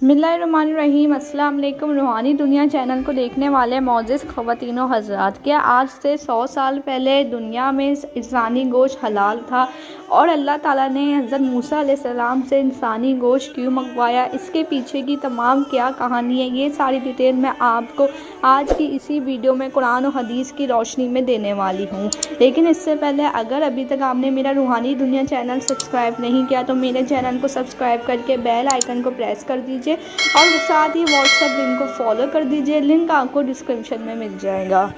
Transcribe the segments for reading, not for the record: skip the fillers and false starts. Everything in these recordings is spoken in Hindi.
बिस्मिल्लाहिर्रहमानिर्रहीम। अस्सलाम वालेकुम। रूहानी दुनिया चैनल को देखने वाले मोअज़्ज़िज़ ख़वातीन व हज़रात, क्या आज से 100 साल पहले दुनिया में इंसानी गोश्त हलाल था और अल्लाह ताला ने हज़रत मूसा अलैहिस्सलाम से इंसानी गोश्त क्यों मंगवाया? इसके पीछे की तमाम क्या कहानी है, ये सारी डिटेल मैं आपको आज की इसी वीडियो में कुरान और हदीस की रोशनी में देने वाली हूँ। लेकिन इससे पहले अगर अभी तक आपने मेरा रूहानी दुनिया चैनल सब्सक्राइब नहीं किया तो मेरे चैनल को सब्सक्राइब करके बेल आइकन को प्रेस कर दीजिए और साथ ही व्हाट्सएप लिंक को फॉलो कर दीजिए। लिंक आपको डिस्क्रिप्शन में मिल जाएगा।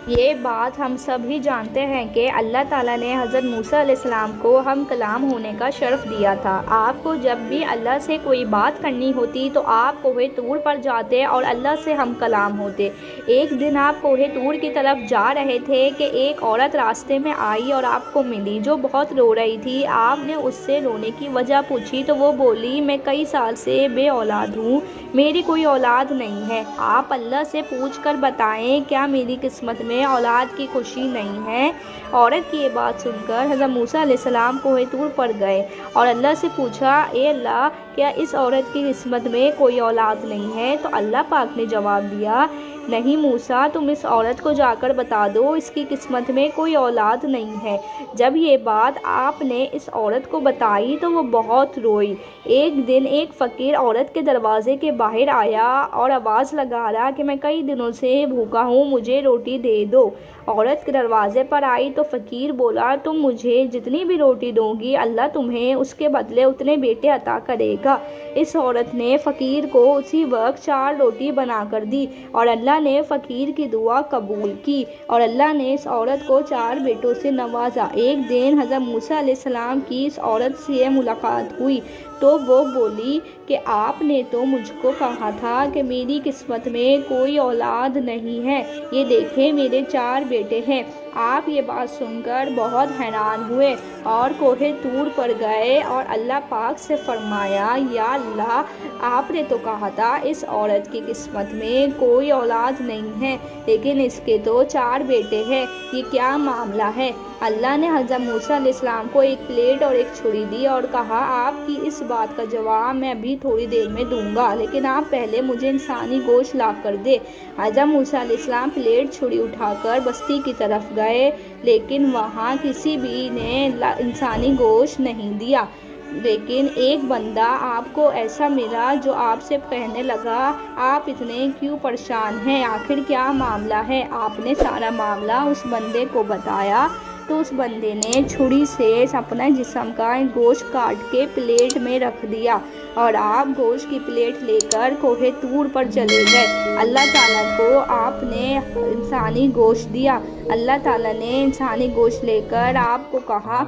ये बात हम सभी जानते हैं कि अल्लाह ताला ने हज़रत मूसा अलैहिस्सलाम को हम कलाम होने का शर्फ दिया था। आपको जब भी अल्लाह से कोई बात करनी होती तो आप कोहे तूर पर जाते और अल्लाह से हम कलाम होते। एक दिन आप कोहे तूर की तरफ जा रहे थे कि एक औरत रास्ते में आई और आपको मिली जो बहुत रो रही थी। आपने उससे रोने की वजह पूछी तो वो बोली, मैं कई साल से बे औलाद हूँ, मेरी कोई औलाद नहीं है। आप अल्लाह से पूछ कर बताएं क्या मेरी किस्मत में औलाद की खुशी नहीं है? औरत की ये बात सुनकर हज़रत मूसा अलैहिस्सलाम कोहे तूर पर गए और अल्लाह से पूछा, ए अल्लाह, क्या इस औरत की किस्मत में कोई औलाद नहीं है? तो अल्लाह पाक ने जवाब दिया, नहीं मूसा, तुम इस औरत को जाकर बता दो इसकी किस्मत में कोई औलाद नहीं है। जब ये बात आपने इस औरत को बताई तो वो बहुत रोई। एक दिन एक फ़कीर औरत के दरवाज़े के बाहर आया और आवाज़ लगा रहा कि मैं कई दिनों से भूखा हूँ, मुझे रोटी दे दो। औरत के दरवाज़े पर आई तो फ़कीर बोला, तुम मुझे जितनी भी रोटी दोगी अल्लाह तुम्हें उसके बदले उतने बेटे अता करेगा। इस औरत ने फ़कीर को उसी वक्त 4 रोटी बना कर दी और अल्लाह ने फ़कीर की दुआ कबूल की और अल्लाह ने इस औरत को 4 बेटों से नवाजा। एक दिन हज़रत मूसा अलैहिस्सलाम की इस औरत से मुलाकात हुई तो वो बोली कि आपने तो मुझको कहा था कि मेरी किस्मत में कोई औलाद नहीं है, ये देखें मेरे 4 बेटे हैं। आप ये बात सुनकर बहुत हैरान हुए और कोहे तूर पर गए और अल्लाह पाक से फरमाया, या अल्लाह, आपने तो कहा था इस औरत की किस्मत में कोई औलाद नहीं है लेकिन इसके तो 4 बेटे हैं, ये क्या मामला है? अल्लाह ने हज़रत मूसा अलैहिस्सलाम को एक प्लेट और एक छुरी दी और कहा, आपकी इस बात का जवाब मैं अभी थोड़ी देर में दूंगा, लेकिन आप पहले मुझे इंसानी गोश्त ला कर दे। हज़रत मूसा अलैहिस्सलाम प्लेट छुरी उठाकर बस्ती की तरफ गए लेकिन वहाँ किसी भी ने इंसानी गोश्त नहीं दिया। लेकिन एक बंदा आपको ऐसा मिला जो आपसे कहने लगा, आप इतने क्यों परेशान हैं, आखिर क्या मामला है? आपने सारा मामला उस बंदे को बताया तो उस बंदे ने छुरी से अपना जिस्म का गोश्त काट के प्लेट में रख दिया और आप गोश्त की प्लेट लेकर कोहे तूर पर चले गए। अल्लाह ताला को आपने इंसानी गोश्त दिया। अल्लाह ताला ने इंसानी गोश्त लेकर आपको कहा,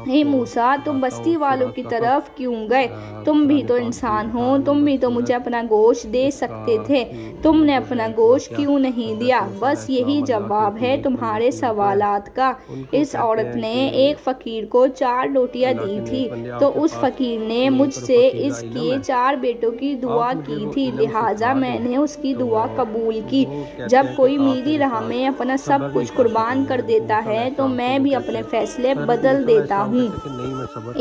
हे मूसा, तुम बस्ती वालों की तरफ क्यों गए? तुम भी तो इंसान हो, तुम भी तो मुझे अपना गोश्त दे सकते थे, तुमने अपना गोश्त क्यों नहीं दिया? बस यही जवाब है तुम्हारे सवालात का। इस औरत ने एक फ़कीर को 4 रोटियां दी थी तो उस फ़कीर ने मुझसे इसके 4 बेटों की दुआ की थी, लिहाजा मैंने उसकी दुआ कबूल की। जब कोई मेरी राह में अपना सब कुछ कुर्बान कर देता है तो मैं भी अपने फैसले बदल देता हूँ।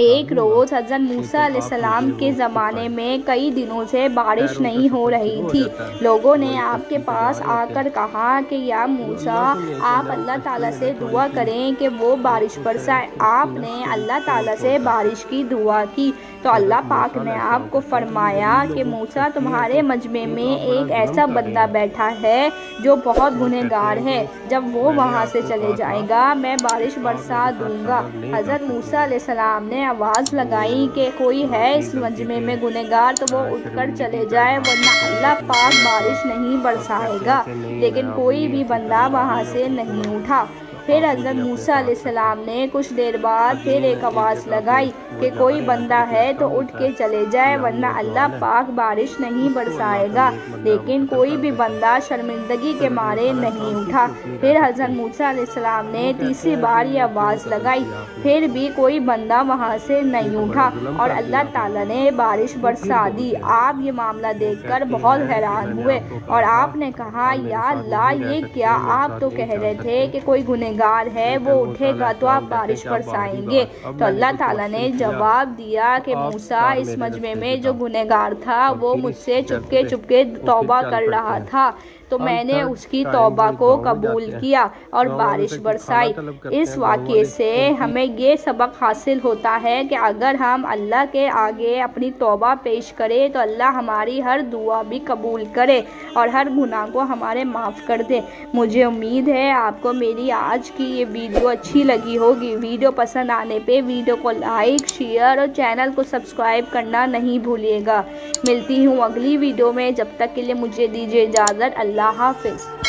एक रोज़ हज़रत मूसा अलैहिस्सलाम के ज़माने में कई दिनों से बारिश नहीं हो रही थी। लोगों ने आपके पास आकर कहा कि या मूसा, आप अल्लाह ताला से दुआ करें कि वो बारिश बरसाए। आपने अल्लाह ताला से बारिश की दुआ की तो अल्लाह पाक ने आपको फरमाया कि मूसा, तुम्हारे मजमे में एक ऐसा बंदा बैठा है जो बहुत गुनहगार है, जब वो वहाँ से चले जाएगा मैं बारिश बरसा दूंगा। हज़रत मूसा अलैहिस्सलाम ने आवाज़ लगाई कि कोई है इस मजमे में गुनहगार तो वो उठकर चले जाए, वरना अल्लाह पाक बारिश नहीं बरसाएगा। लेकिन कोई भी बंदा वहाँ से नहीं उठा। फिर हज़रत मूसा अलैहिस्सलाम ने कुछ देर बाद फिर एक आवाज़ लगाई कि कोई बंदा है तो उठ के चले जाए, वरना अल्लाह पाक बारिश नहीं बरसाएगा। लेकिन कोई भी बंदा शर्मिंदगी के मारे नहीं उठा। फिर हज़रत मूसा अलैहिस्सलाम ने तीसरी बार ये आवाज़ लगाई, फिर भी कोई बंदा वहाँ से नहीं उठा और अल्लाह ताला ने बारिश बरसा दी। आप ये मामला देखकर बहुत हैरान हुए और आपने कहा, या अल्लाह, ये क्या? आप तो कह रहे थे कि कोई गुनहगार गुनहगार है वो उठेगा तो आप बारिश बरसाएंगे। तो अल्लाह ताला ने जवाब दिया कि मूसा, इस मजमे में जो गुनहगार था वो मुझसे चुपके चुपके तौबा कर रहा था, तो मैंने उसकी तौबा को कबूल किया और बारिश बरसाई। इस वाक़ये से हमें ये सबक हासिल होता है कि अगर हम अल्लाह के आगे अपनी तौबा पेश करें तो अल्लाह हमारी हर दुआ भी कबूल करे और हर गुनाह को हमारे माफ़ कर दे। मुझे उम्मीद है आपको मेरी आज की ये वीडियो अच्छी लगी होगी। वीडियो पसंद आने पे वीडियो को लाइक, शेयर और चैनल को सब्सक्राइब करना नहीं भूलिएगा। मिलती हूँ अगली वीडियो में, जब तक के लिए मुझे दीजिए इजाज़त। अल्लाह हाफ़िज़।